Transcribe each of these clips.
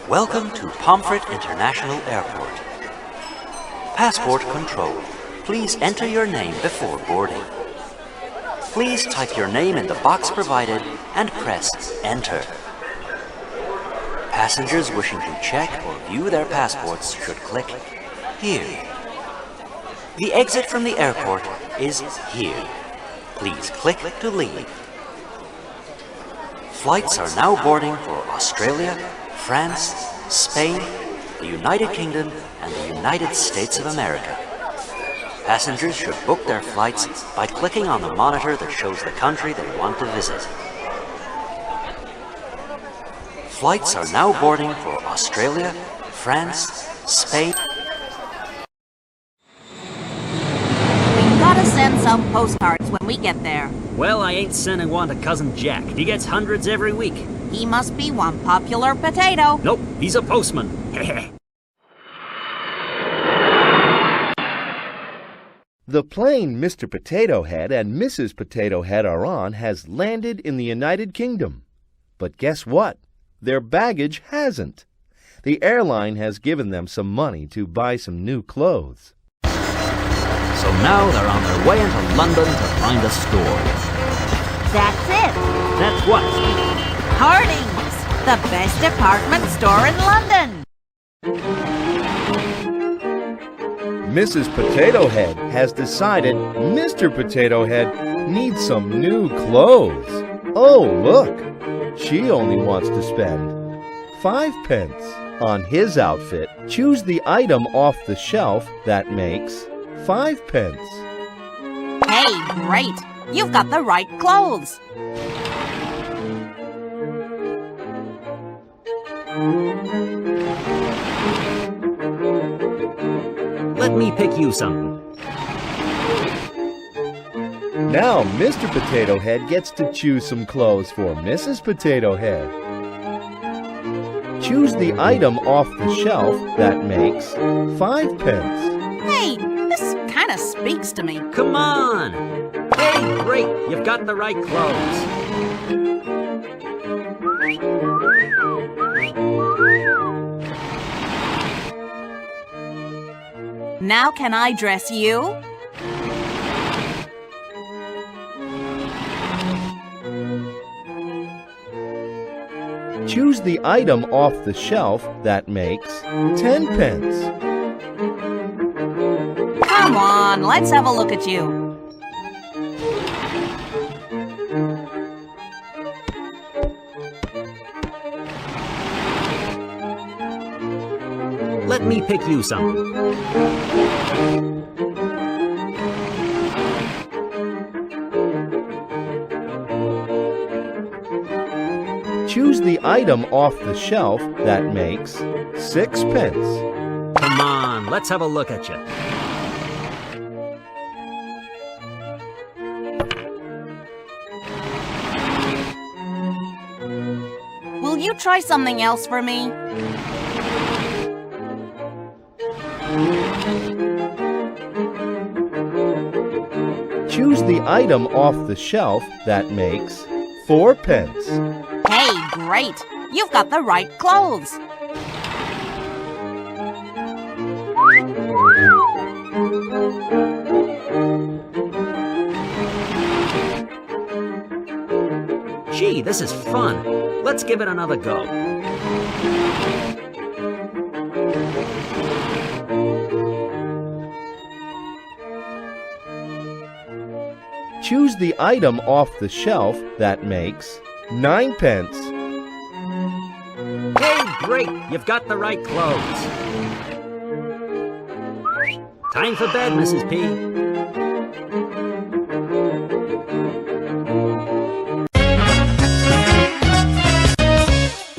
Welcome to Pomfret International Airport. Passport control. Please enter your name before boarding. Please type your name in the box provided and press Enter. Passengers wishing to check or view their passports should click here. The exit from the airport is here. Please click to leave. Flights are now boarding for Australia, France, Spain, the United Kingdom, and the United States of America. Passengers should book their flights by clicking on the monitor that shows the country they want to visit. Flights are now boarding for Australia, France, Spain. We gotta send some postcards when we get there. Well, I ain't sending one to Cousin Jack. He gets hundreds every week. He must be one popular potato. Nope, he's a postman. The plane Mr. Potato Head and Mrs. Potato Head are on has landed in the United Kingdom. But guess what? Their baggage hasn't. The airline has given them some money to buy some new clothes. So now they're on their way into London to find a store. That's it. That's what? Harding's, the best department store in London. Mrs. Potato Head has decided Mr. Potato Head needs some new clothes. Oh, look! She only wants to spend 5 pence on his outfit. Choose the item off the shelf that makes 5 pence. Hey, great! You've got the right clothes. Let me pick you something. Now Mr. Potato Head gets to choose some clothes for Mrs. Potato Head. Choose the item off the shelf that makes 5 pence. Hey, this kind of speaks to me. Come on! Hey, great! You've got the right clothes. Now can I dress you? Choose the item off the shelf that makes 10 pence. Come on, let's have a look at you. Let me pick you something. Choose the item off the shelf that makes 6 pence. Come on, let's have a look at you. Will you try something else for me? Choose the item off the shelf that makes 4 pence. Hey, great! You've got the right clothes. Gee, this is fun. Let's give it another go. Choose the item off the shelf that makes 9 pence. Hey, great! You've got the right clothes. Time for bed, Mrs. P.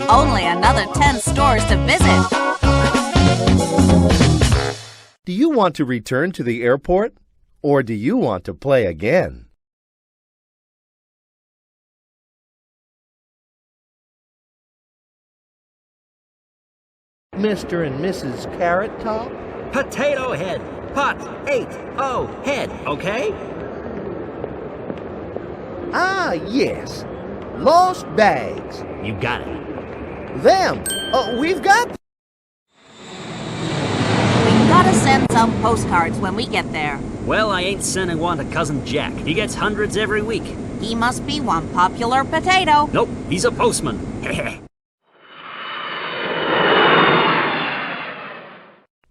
Only another 10 stores to visit. Do you want to return to the airport, or do you want to play again? Mr. and Mrs. Carrot Top? Potato Head. Pot, 8-O, head, okay? Ah, yes. Lost bags. You got it. Them! We've got... We gotta send some postcards when we get there. Well, I ain't sending one to Cousin Jack. He gets hundreds every week. He must be one popular potato. Nope, he's a postman.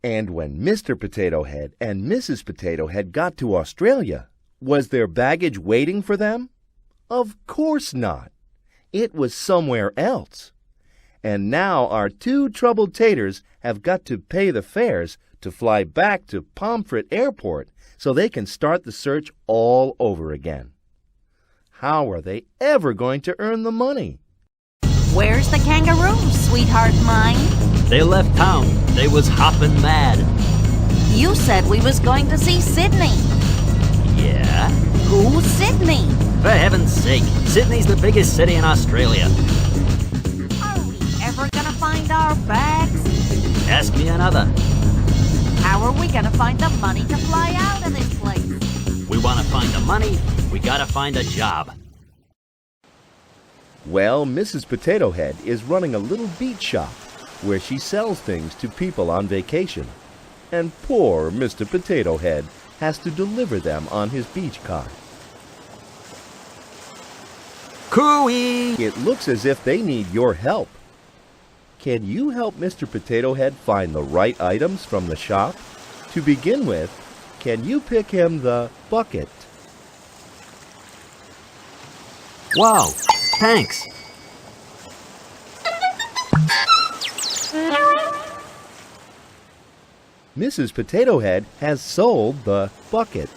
And when Mr. Potato Head and Mrs. Potato Head got to Australia, was their baggage waiting for them? Of course not. It was somewhere else. And now our two troubled taters have got to pay the fares to fly back to Pomfret Airport so they can start the search all over again. How are they ever going to earn the money? Where's the kangaroo, sweetheart mine? They left town. They was hopping mad. You said we was going to see Sydney. Yeah? Who's Sydney? For heaven's sake, Sydney's the biggest city in Australia. Are we ever gonna find our bags? Ask me another. How are we gonna find the money to fly out of this place? We want to find the money, we gotta find a job. Well, Mrs. Potato Head is running a little beach shop where she sells things to people on vacation. And poor Mr. Potato Head has to deliver them on his beach car. Cooey! It looks as if they need your help. Can you help Mr. Potato Head find the right items from the shop? To begin with, can you pick him the bucket? Wow, thanks. Mrs. Potato Head has sold the bucket.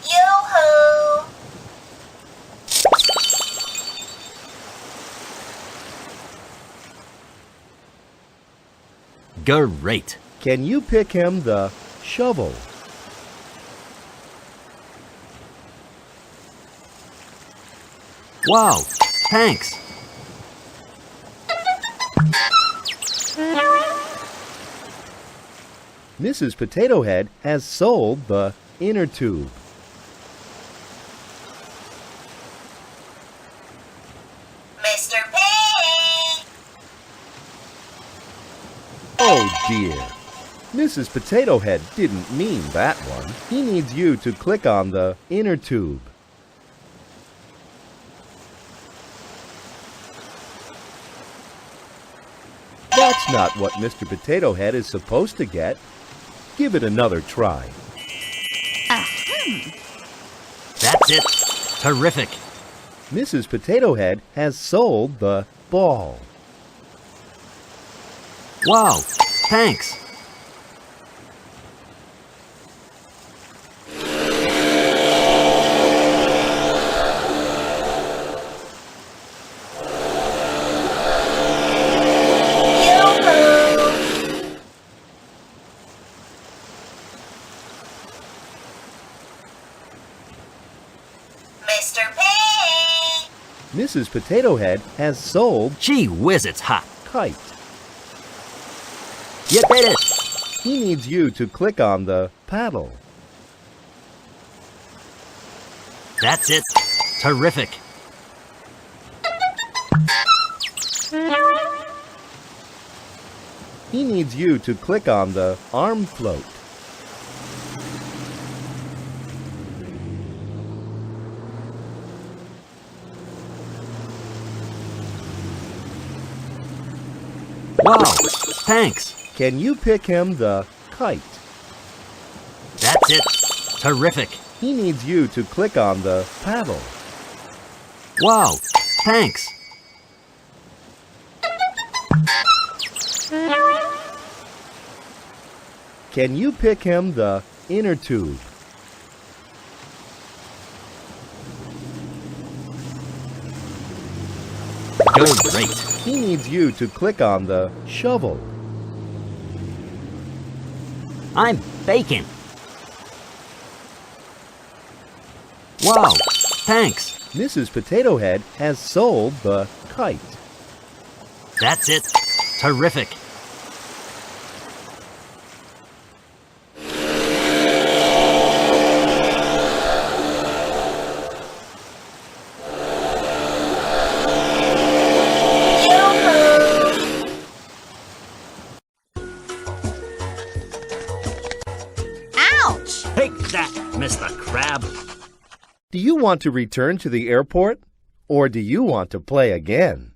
Yoo-hoo! Great. Can you pick him the shovel? Wow, thanks. Mrs. Potato Head has sold the inner tube. Mr. P! Oh dear. Mrs. Potato Head didn't mean that one. He needs you to click on the inner tube. That's not what Mr. Potato Head is supposed to get. Give it another try. That's it. Terrific. Mrs. Potato Head has sold the ball. Wow, thanks. Mr. P! Mrs. Potato Head has sold Gee whiz, it's hot. kite. You did it. He needs you to click on the paddle. That's it. Terrific. He needs you to click on the arm float. Wow, thanks. Can you pick him the kite? That's it. Terrific. He needs you to click on the paddle. Wow, thanks. Can you pick him the inner tube? Great. He needs you to click on the shovel. I'm baking. Wow, thanks. Mrs. Potato Head has sold the kite. That's it. Terrific. Mr. Crab. Do you want to return to the airport, or do you want to play again?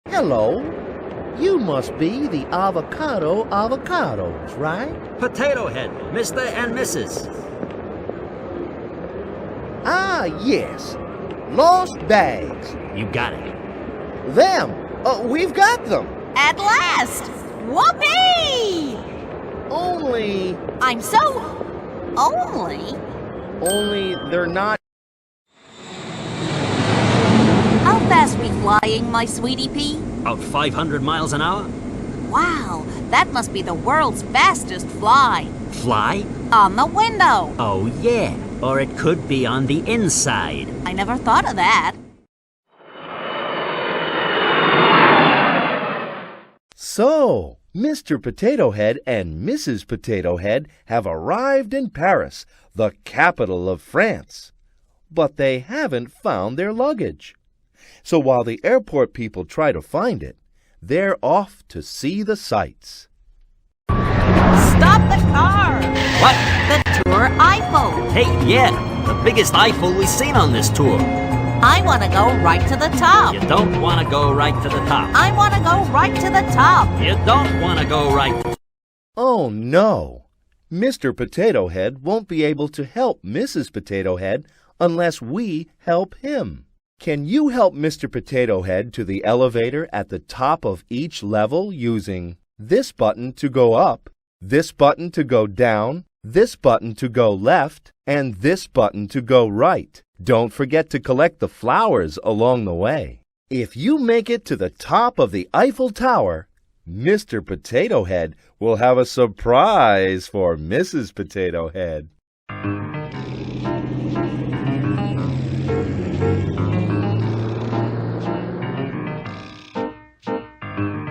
Hello. You must be the avocados, right? Potato Head, Mr. and Mrs. Ah, yes. Lost bags. You got it. Them. We've got them. At last! Whoopee! Only I'm so... only... Only they're not. How fast we flying, my sweetie pea? About 500 miles an hour. Wow, that must be the world's fastest fly. Fly? On the window. Oh, yeah. Or it could be on the inside. I never thought of that. So, Mr. Potato Head and Mrs. Potato Head have arrived in Paris, the capital of France. But they haven't found their luggage. So while the airport people try to find it, they're off to see the sights. Stop the car! What? The Tour Eiffel. Hey, yeah. The biggest Eiffel we've seen on this tour. I want to go right to the top. You don't want to go right to the top. I want to go right to the top. You don't want to go right. Oh, no. Mr. Potato Head won't be able to help Mrs. Potato Head unless we help him. Can you help Mr. Potato Head to the elevator at the top of each level using this button to go up, this button to go down, this button to go left, and this button to go right? Don't forget to collect the flowers along the way. If you make it to the top of the Eiffel Tower, Mr. Potato Head will have a surprise for Mrs. Potato Head.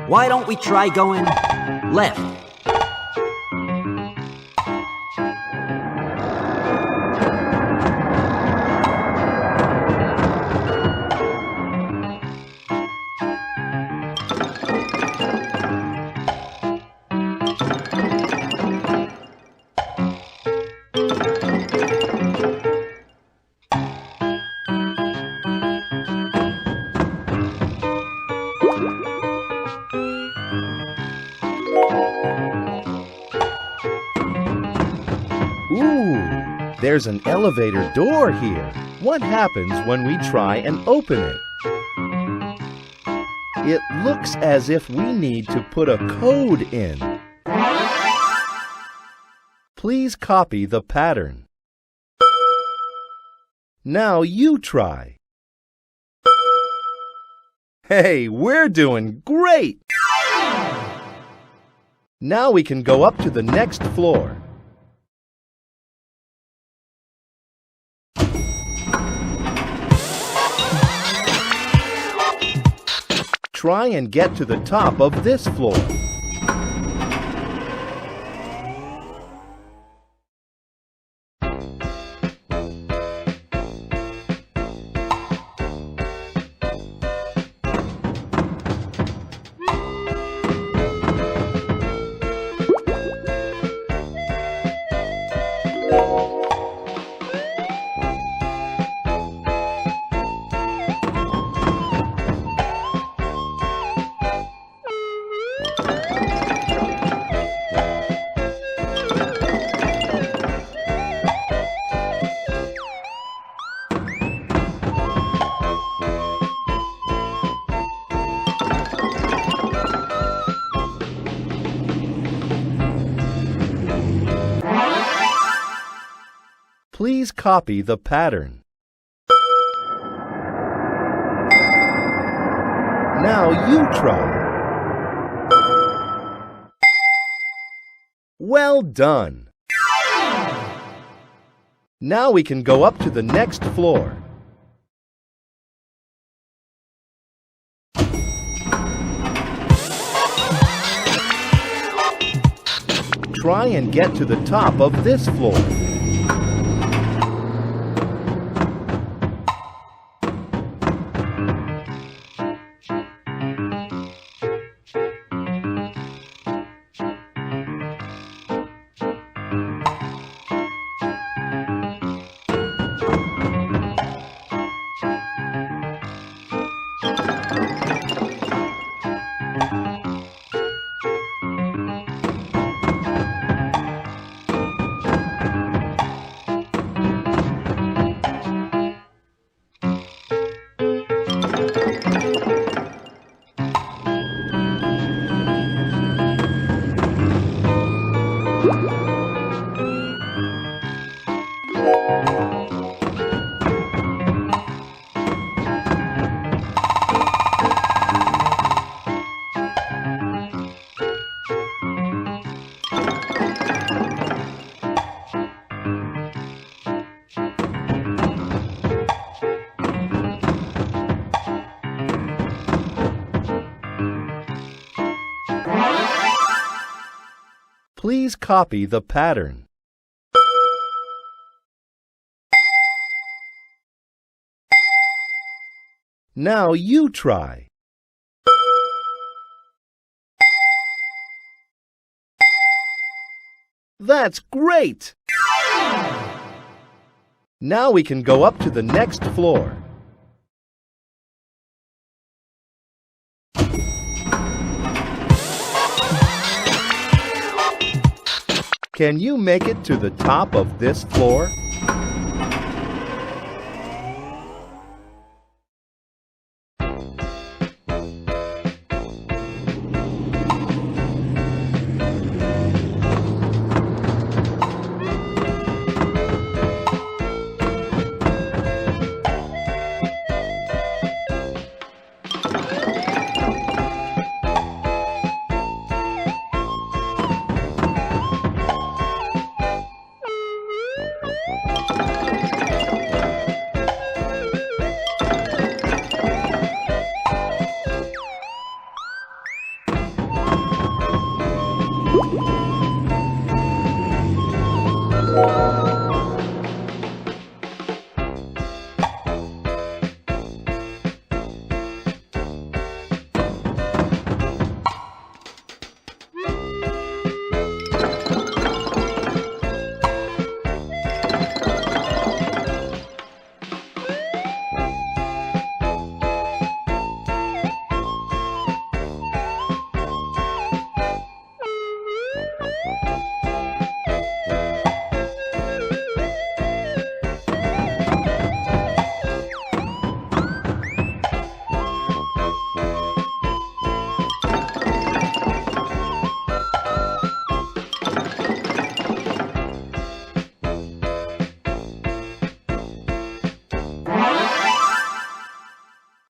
Why don't we try going left? Ooh, there's an elevator door here. What happens when we try and open it? It looks as if we need to put a code in. Please copy the pattern. Now you try. Hey, we're doing great! Now we can go up to the next floor. Try and get to the top of this floor. Please copy the pattern. Now you try. Well done. Now we can go up to the next floor. Try and get to the top of this floor. Please copy the pattern. Now you try. That's great! Now we can go up to the next floor. Can you make it to the top of this floor?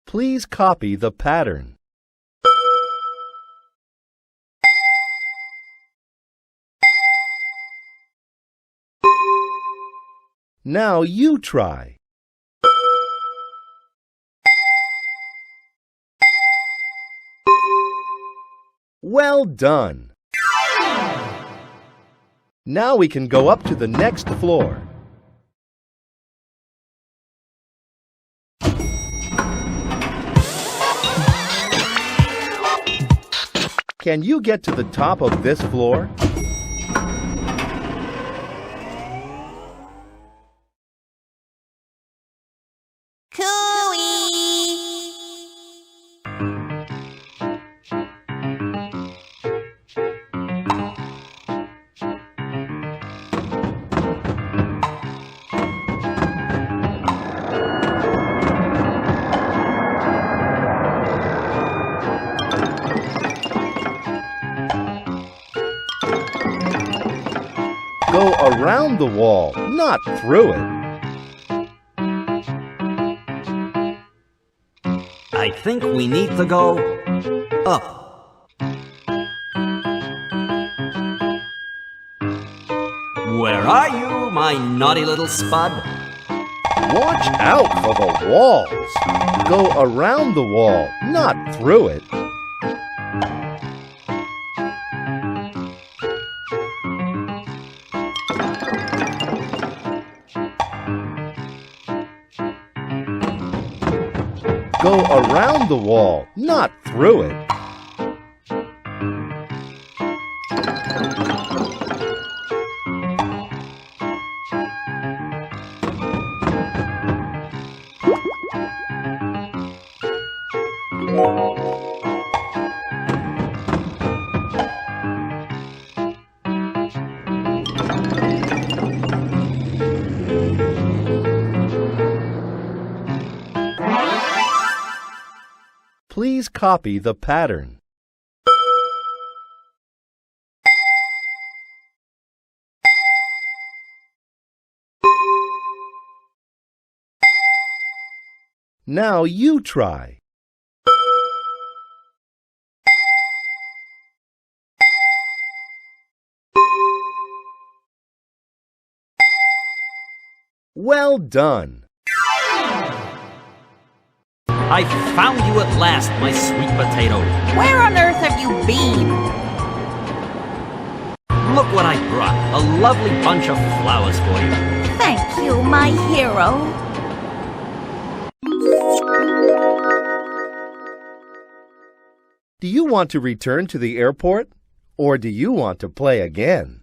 Please copy the pattern. Now you try. Well done! Now we can go up to the next floor. Can you get to the top of this floor? Go around the wall, not through it. I think we need to go up. Where are you, my naughty little spud? Watch out for the walls. Go around the wall, not through it. Go around the wall, not through it. Please copy the pattern. Now you try. Well done! I found you at last, my sweet potato. Where on earth have you been? look what I brought. A lovely bunch of flowers for you. Thank you, my hero. Do you want to return to the airport, or do you want to play again?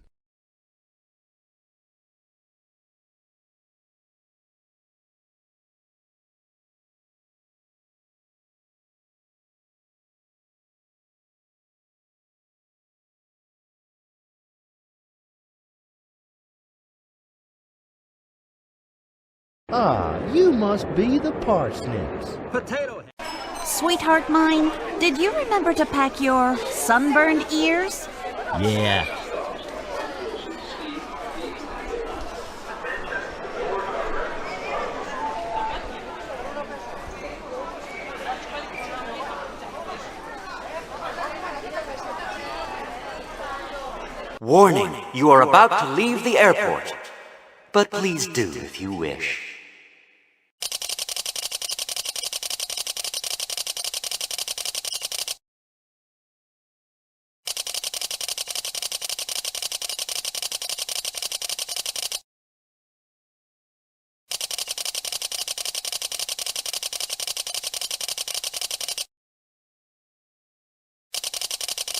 Ah, you must be the parsnips. Potato Head. Sweetheart mine, did you remember to pack your sunburned ears? Yeah. Warning, you are about to leave the airport. But please do if you wish.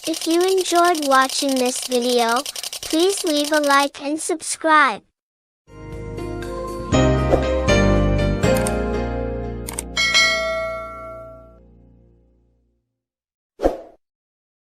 If you enjoyed watching this video, please leave a like and subscribe.